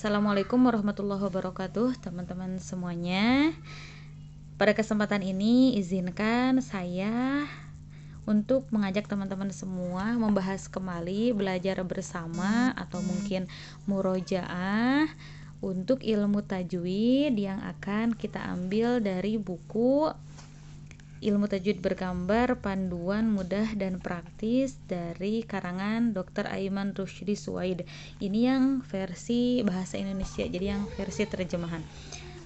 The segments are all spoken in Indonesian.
Assalamualaikum warahmatullahi wabarakatuh, teman-teman semuanya. Pada kesempatan ini izinkan saya untuk mengajak teman-teman semua membahas kembali belajar bersama atau mungkin murojaah untuk ilmu tajwid yang akan kita ambil dari buku Ilmu Tajwid Bergambar Panduan Mudah dan Praktis dari karangan Dr. Aiman Rushdi Suwaid. Ini yang versi bahasa Indonesia, jadi yang versi terjemahan.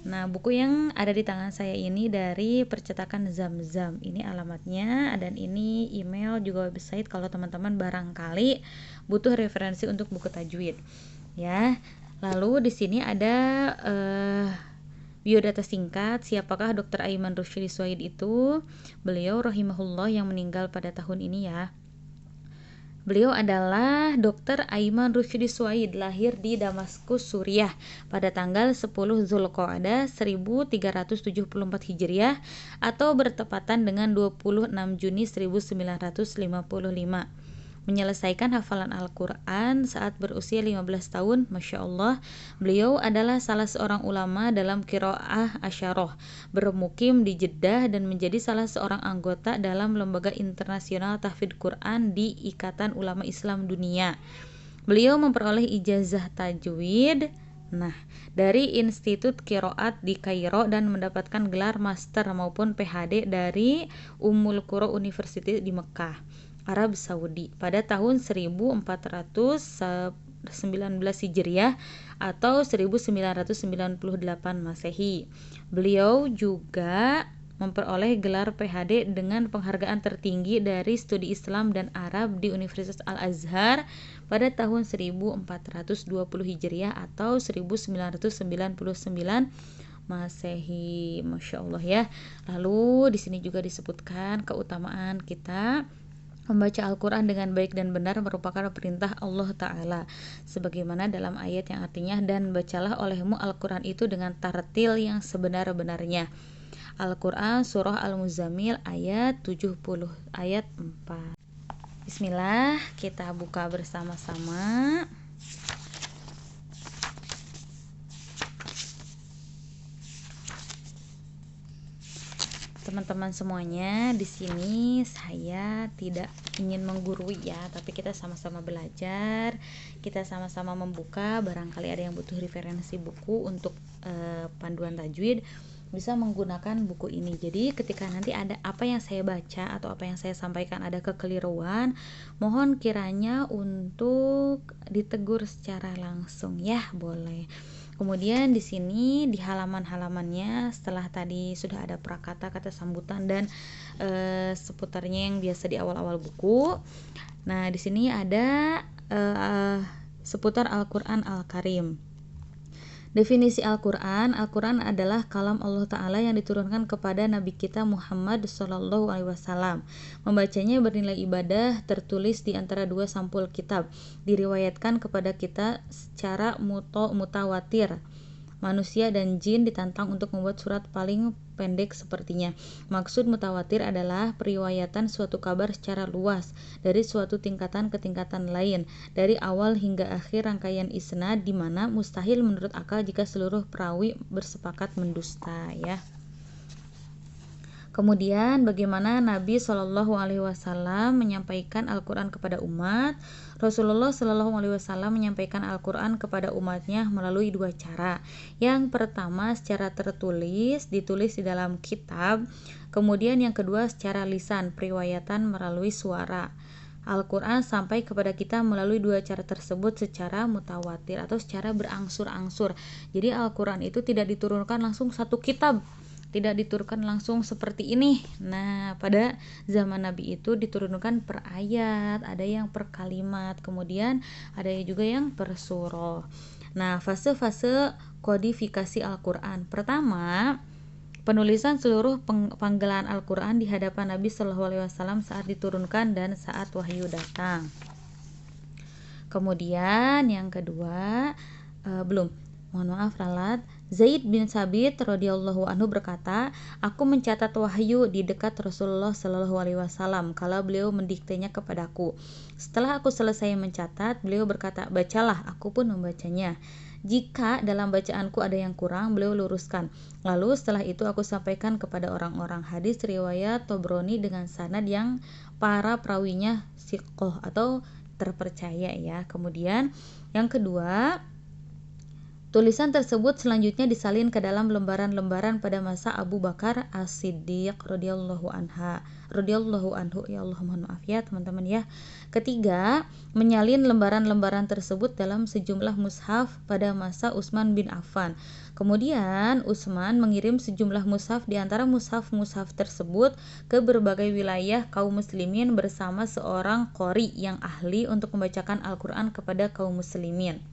Nah, buku yang ada di tangan saya ini dari percetakan Zamzam. Ini alamatnya dan ini email juga website kalau teman-teman barangkali butuh referensi untuk buku tajwid. Ya. Lalu di sini ada biodata singkat, siapakah Dr. Aiman Rushdi Suwaid itu? Beliau rahimahullah yang meninggal pada tahun ini ya. Beliau adalah Dr. Aiman Rushdi Suwaid, lahir di Damaskus, Suriah pada tanggal 10 Zulqa'dah 1374 Hijriah atau bertepatan dengan 26 Juni 1955. Menyelesaikan hafalan Al-Quran saat berusia 15 tahun. Masya Allah, beliau adalah salah seorang ulama dalam qiraah asyarah, bermukim di Jeddah dan menjadi salah seorang anggota dalam lembaga internasional tahfidz Quran di Ikatan Ulama Islam Dunia. Beliau memperoleh ijazah tajwid dari Institut Qiraat di Kairo dan mendapatkan gelar master maupun PhD dari Ummul Qura University di Mekah, Arab Saudi pada tahun 1419 Hijriah atau 1998 Masehi. Beliau juga memperoleh gelar PhD dengan penghargaan tertinggi dari studi Islam dan Arab di Universitas Al-Azhar pada tahun 1420 Hijriah atau 1999 Masehi. Masya Allah ya. Lalu di sini juga disebutkan keutamaan kita membaca Al-Quran dengan baik dan benar merupakan perintah Allah Ta'ala, sebagaimana dalam ayat yang artinya, dan bacalah olehmu Al-Quran itu dengan tartil yang sebenar-benarnya. Al-Quran Surah Al-Muzammil ayat 70 ayat 4. Bismillah, kita buka bersama-sama. Teman-teman semuanya, di sini saya tidak ingin menggurui ya, tapi kita sama-sama belajar, kita sama-sama membuka. Barangkali ada yang butuh referensi buku untuk panduan tajwid, bisa menggunakan buku ini. Jadi ketika nanti ada apa yang saya baca atau apa yang saya sampaikan ada kekeliruan, mohon kiranya untuk ditegur secara langsung ya, boleh. Kemudian di sini di halaman-halamannya setelah tadi sudah ada prakata, kata sambutan dan seputarnya yang biasa di awal-awal buku. Nah, di sini ada seputar Al-Qur'an Al-Karim. Definisi Al-Quran. Al-Quran adalah kalam Allah Ta'ala yang diturunkan kepada Nabi kita Muhammad SAW. Membacanya bernilai ibadah, tertulis di antara dua sampul kitab. Diriwayatkan kepada kita secara mutawatir. Manusia dan jin ditantang untuk membuat surat paling pendek sepertinya. Maksud mutawatir adalah periwayatan suatu kabar secara luas dari suatu tingkatan ke tingkatan lain, dari awal hingga akhir rangkaian isnad, di mana mustahil menurut akal jika seluruh perawi bersepakat mendusta ya. Kemudian bagaimana Nabi SAW menyampaikan Al-Quran kepada umat. Rasulullah SAW menyampaikan Al-Quran kepada umatnya melalui dua cara. Yang pertama secara tertulis, ditulis di dalam kitab. Kemudian yang kedua secara lisan, periwayatan melalui suara. Al-Quran sampai kepada kita melalui dua cara tersebut secara mutawatir atau secara berangsur-angsur. Jadi Al-Quran itu tidak diturunkan langsung satu kitab, tidak diturunkan langsung seperti ini. Nah, pada zaman Nabi itu diturunkan per ayat, ada yang per kalimat, kemudian ada juga yang per surah. Nah, fase-fase kodifikasi Al-Quran. Pertama, penulisan seluruh panggelan Al-Quran di hadapan Nabi SAW saat diturunkan dan saat wahyu datang. Kemudian yang kedua, Zaid bin Sabit radhiyallahu anhu berkata, aku mencatat wahyu di dekat Rasulullah SAW kala beliau mendiktenya kepadaku. Setelah aku selesai mencatat, beliau berkata, bacalah, aku pun membacanya. Jika dalam bacaanku ada yang kurang, beliau luruskan. Lalu setelah itu aku sampaikan kepada orang-orang. Hadis riwayat Tobroni dengan sanad yang para perawinya siqoh atau terpercaya ya. Kemudian yang kedua, tulisan tersebut selanjutnya disalin ke dalam lembaran-lembaran pada masa Abu Bakar As-Siddiq radhiyallahu anhu. Ya Allah, mohon maaf ya teman-teman ya. Ketiga, menyalin lembaran-lembaran tersebut dalam sejumlah mushaf pada masa Utsman bin Affan. Kemudian Utsman mengirim sejumlah mushaf di antara mushaf-mushaf tersebut ke berbagai wilayah kaum muslimin bersama seorang qori yang ahli untuk membacakan Al-Qur'an kepada kaum muslimin.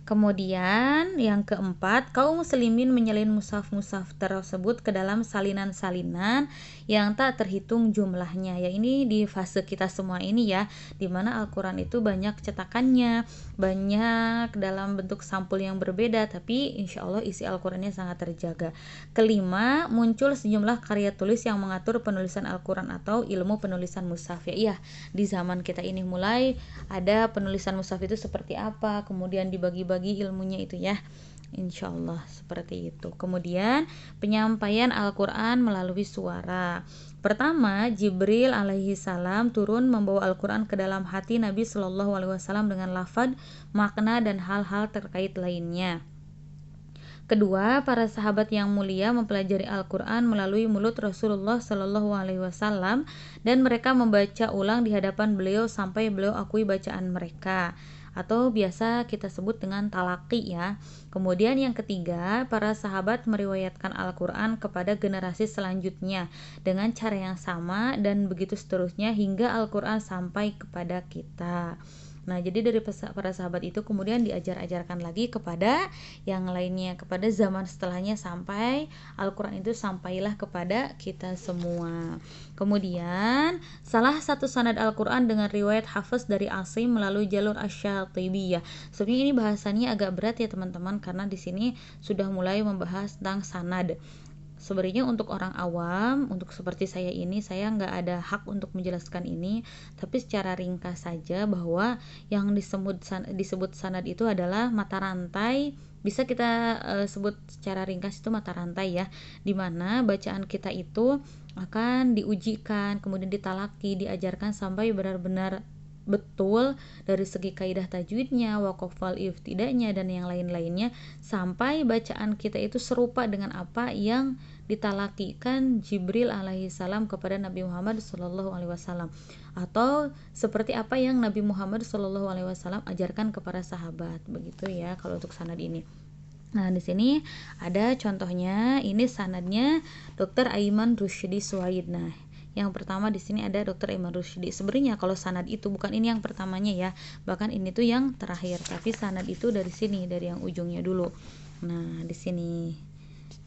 Kemudian yang keempat, kaum muslimin menyalin mushaf-mushaf tersebut ke dalam salinan-salinan yang tak terhitung jumlahnya. Ya, ini di fase kita semua ini ya, dimana Al-Quran itu banyak cetakannya, banyak dalam bentuk sampul yang berbeda, tapi insya Allah isi Al-Qurannya sangat terjaga. Kelima, muncul sejumlah karya tulis yang mengatur penulisan Al-Quran atau ilmu penulisan mushaf. Ya, iya, di zaman kita ini mulai ada penulisan mushaf itu seperti apa, kemudian dibagi-bagi ilmunya itu ya, insya Allah seperti itu. Kemudian penyampaian Al-Quran melalui suara. Pertama, Jibril alaihi salam turun membawa Al-Quran ke dalam hati Nabi Shallallahu alaihi wasallam dengan lafaz, makna dan hal-hal terkait lainnya. Kedua, para sahabat yang mulia mempelajari Al-Quran melalui mulut Rasulullah Shallallahu alaihi wasallam dan mereka membaca ulang di hadapan beliau sampai beliau akui bacaan mereka, atau biasa kita sebut dengan talaqi ya. Kemudian yang ketiga, para sahabat meriwayatkan Al-Quran kepada generasi selanjutnya dengan cara yang sama dan begitu seterusnya hingga Al-Quran sampai kepada kita. Nah, jadi dari para sahabat itu kemudian diajar-ajarkan lagi kepada yang lainnya, kepada zaman setelahnya sampai Al-Quran itu sampailah kepada kita semua. Kemudian salah satu sanad Al-Quran dengan riwayat Hafiz dari Asim melalui jalur Asy-Syatibiyah. Sebenarnya ini bahasannya agak berat ya teman-teman, karena di sini sudah mulai membahas tentang sanad. Sebenarnya untuk orang awam, untuk seperti saya ini, saya nggak ada hak untuk menjelaskan ini, tapi secara ringkas saja bahwa yang disebut sanad itu adalah mata rantai. Bisa kita sebut secara ringkas itu mata rantai ya, dimana bacaan kita itu akan diujikan, kemudian ditalaki, diajarkan sampai benar-benar betul dari segi kaidah tajwidnya, waqafal iftidanya dan yang lain-lainnya, sampai bacaan kita itu serupa dengan apa yang ditalakikan Jibril alaihi salam kepada Nabi Muhammad sallallahu alaihi wasallam, atau seperti apa yang Nabi Muhammad sallallahu alaihi wasallam ajarkan kepada sahabat. Begitu ya kalau untuk sanad ini. Nah, di sini ada contohnya. Ini sanadnya Dr. Aiman Rusydi Suhaid. Nah, yang pertama di sini ada Dr. Aiman Rusydi. Sebenarnya kalau sanad itu bukan ini yang pertamanya ya, bahkan ini tuh yang terakhir. Tapi sanad itu dari sini, dari yang ujungnya dulu. Nah, di sini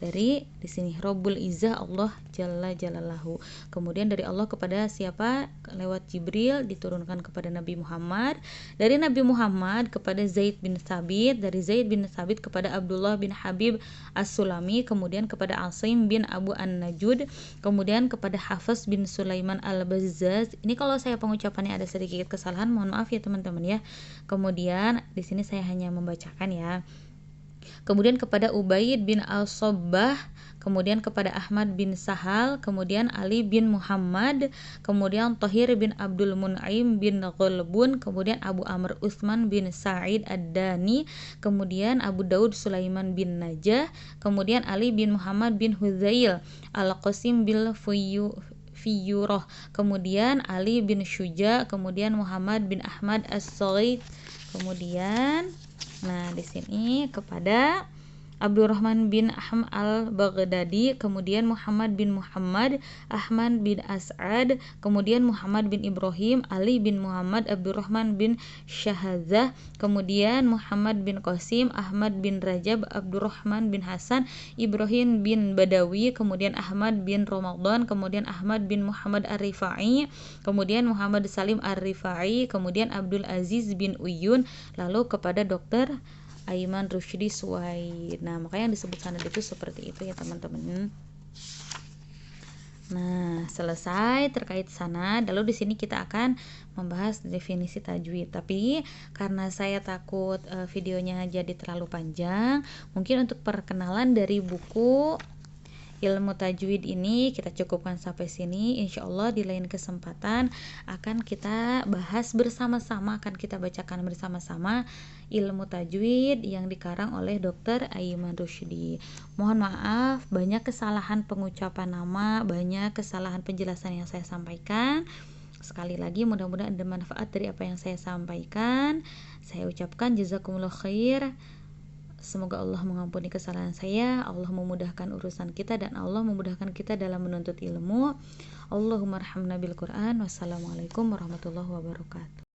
Rabbul Izzah Allah Jalla Jalalahu. Kemudian dari Allah kepada siapa? Lewat Jibril diturunkan kepada Nabi Muhammad. Dari Nabi Muhammad kepada Zaid bin Thabit, dari Zaid bin Thabit kepada Abdullah bin Habib As-Sulami, kemudian kepada Asim bin Abu An-Najud, kemudian kepada Hafiz bin Sulaiman Al-Bazzaz. Ini kalau saya pengucapannya ada sedikit kesalahan, mohon maaf ya teman-teman ya. Kemudian di sini saya hanya membacakan ya. Kemudian kepada Ubaid bin Al-Sobbah, kemudian kepada Ahmad bin Sahal, kemudian Ali bin Muhammad, kemudian Thahir bin Abdul Mun'aim bin Ghalbun, kemudian Abu Amr Utsman bin Sa'id Ad-Dani, kemudian Abu Daud Sulaiman bin Najah, kemudian Ali bin Muhammad bin Huzail Al-Qasim bil Fiyuroh, kemudian Ali bin Syuja, kemudian Muhammad bin Ahmad As-Saghid, kemudian di sini kepada Abdurrahman bin Ahmad al-Baghdadi, kemudian Muhammad bin Muhammad, Ahmad bin As'ad, kemudian Muhammad bin Ibrahim, Ali bin Muhammad, Abdurrahman bin Syahazah, kemudian Muhammad bin Qasim, Ahmad bin Rajab, Abdurrahman bin Hasan, Ibrahim bin Badawi, kemudian Ahmad bin Ramadan, kemudian Ahmad bin Muhammad Ar-Rifai, kemudian Muhammad Salim Ar-Rifai, kemudian Abdul Aziz bin Uyun, lalu kepada Dr. Aiman Rusydi Suhaid. Nah, makanya yang disebut sanad itu seperti itu ya teman-teman. Nah, selesai terkait sanad. Lalu di sini kita akan membahas definisi tajwid. Tapi karena saya takut videonya jadi terlalu panjang, mungkin untuk perkenalan dari buku ilmu tajwid ini kita cukupkan sampai sini. Insya Allah di lain kesempatan akan kita bahas bersama-sama, akan kita bacakan bersama-sama ilmu tajwid yang dikarang oleh Dr. Aiman Rushdi. Mohon maaf banyak kesalahan pengucapan nama, banyak kesalahan penjelasan yang saya sampaikan. Sekali lagi mudah-mudahan ada manfaat dari apa yang saya sampaikan. Saya ucapkan jazakumullah khair. Semoga Allah mengampuni kesalahan saya, Allah memudahkan urusan kita, dan Allah memudahkan kita dalam menuntut ilmu. Allahumma arhamna bil Quran. Wassalamualaikum warahmatullahi wabarakatuh.